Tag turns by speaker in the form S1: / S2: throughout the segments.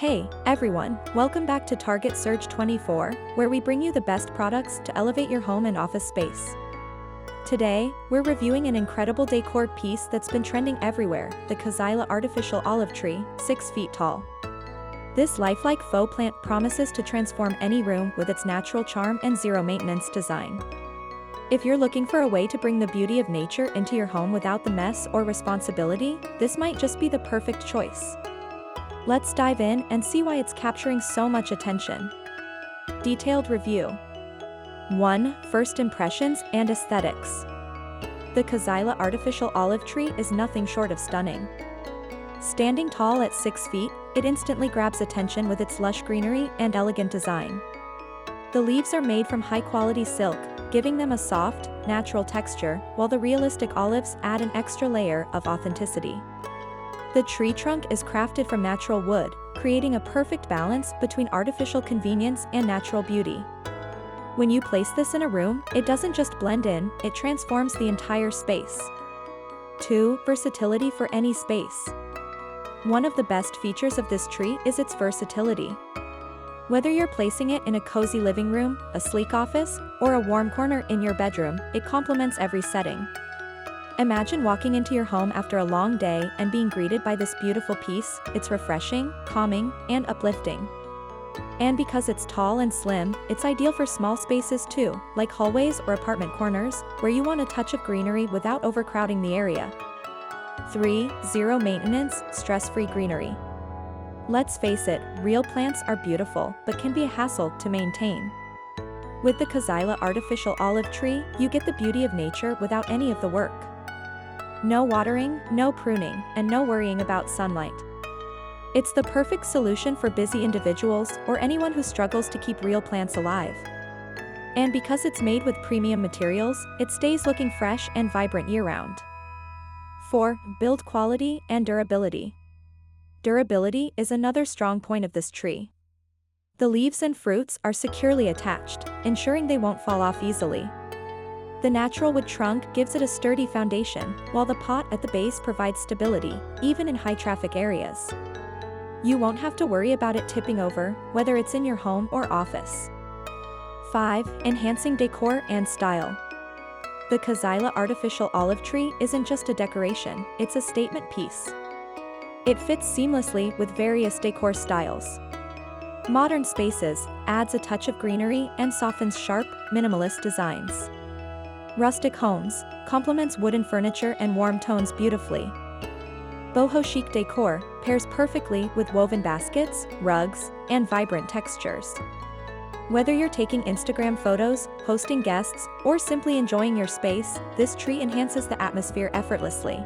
S1: Hey, everyone, welcome back to Target Surge 24, where we bring you the best products to elevate your home and office space. Today, we're reviewing an incredible decor piece that's been trending everywhere, the Kazeila Artificial Olive Tree, 6 feet tall. This lifelike faux plant promises to transform any room with its natural charm and zero-maintenance design. If you're looking for a way to bring the beauty of nature into your home without the mess or responsibility, this might just be the perfect choice. Let's dive in and see why it's capturing so much attention. Detailed review. 1. First impressions and aesthetics. The Kazeila Artificial Olive Tree is nothing short of stunning. Standing tall at 6 feet, it instantly grabs attention with its lush greenery and elegant design. The leaves are made from high-quality silk, giving them a soft, natural texture, while the realistic olives add an extra layer of authenticity. The tree trunk is crafted from natural wood, creating a perfect balance between artificial convenience and natural beauty. When you place this in a room, it doesn't just blend in, it transforms the entire space. 2. Versatility for any space. One of the best features of this tree is its versatility. Whether you're placing it in a cozy living room, a sleek office, or a warm corner in your bedroom, it complements every setting. Imagine walking into your home after a long day and being greeted by this beautiful piece. It's refreshing, calming, and uplifting. And because it's tall and slim, it's ideal for small spaces too, like hallways or apartment corners, where you want a touch of greenery without overcrowding the area. 3. Zero maintenance, stress-free greenery. Let's face it, real plants are beautiful, but can be a hassle to maintain. With the Kazeila Artificial Olive Tree, you get the beauty of nature without any of the work. No watering, no pruning, and no worrying about sunlight. It's the perfect solution for busy individuals or anyone who struggles to keep real plants alive. And because it's made with premium materials, it stays looking fresh and vibrant year-round. 4. Build quality and durability. Durability is another strong point of this tree. The leaves and fruits are securely attached, ensuring they won't fall off easily. The natural wood trunk gives it a sturdy foundation, while the pot at the base provides stability, even in high-traffic areas. You won't have to worry about it tipping over, whether it's in your home or office. 5. Enhancing decor and style. The Kazeila Artificial Olive Tree isn't just a decoration, it's a statement piece. It fits seamlessly with various decor styles. Modern spaces adds a touch of greenery and softens sharp, minimalist designs. Rustic homes complements wooden furniture and warm tones beautifully. Boho chic decor pairs perfectly with woven baskets, rugs, and vibrant textures. Whether you're taking Instagram photos, hosting guests, or simply enjoying your space, this tree enhances the atmosphere effortlessly.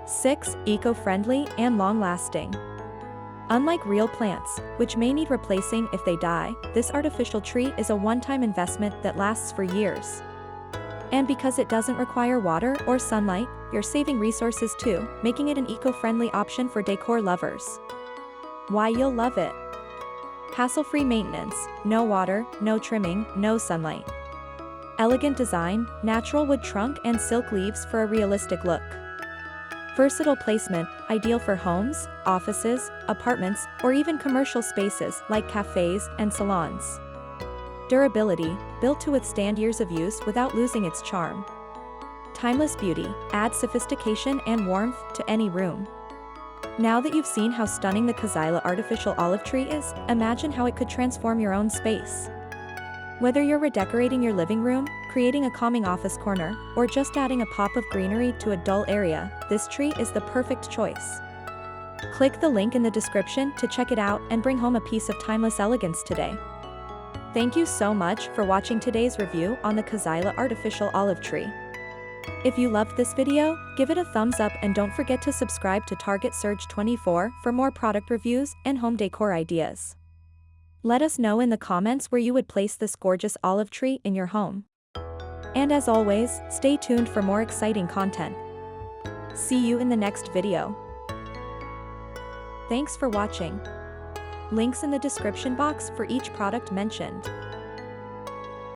S1: 6. Eco-friendly and long-lasting. Unlike real plants, which may need replacing if they die, this artificial tree is a one-time investment that lasts for years. And because it doesn't require water or sunlight, you're saving resources too, making it an eco-friendly option for decor lovers. Why you'll love it. Hassle-free maintenance, no water, no trimming, no sunlight. Elegant design, natural wood trunk and silk leaves for a realistic look. Versatile placement, ideal for homes, offices, apartments, or even commercial spaces like cafes and salons. Durability, built to withstand years of use without losing its charm. Timeless beauty, adds sophistication and warmth to any room. Now that you've seen how stunning the Kazeila Artificial Olive Tree is, imagine how it could transform your own space. Whether you're redecorating your living room, creating a calming office corner, or just adding a pop of greenery to a dull area, this tree is the perfect choice. Click the link in the description to check it out and bring home a piece of timeless elegance today. Thank you so much for watching today's review on the Kazeila Artificial Olive Tree. If you loved this video, give it a thumbs up and don't forget to subscribe to Target Surge 24 for more product reviews and home decor ideas. Let us know in the comments where you would place this gorgeous olive tree in your home. And as always, stay tuned for more exciting content. See you in the next video. Thanks for watching. Links in the description box for each product mentioned.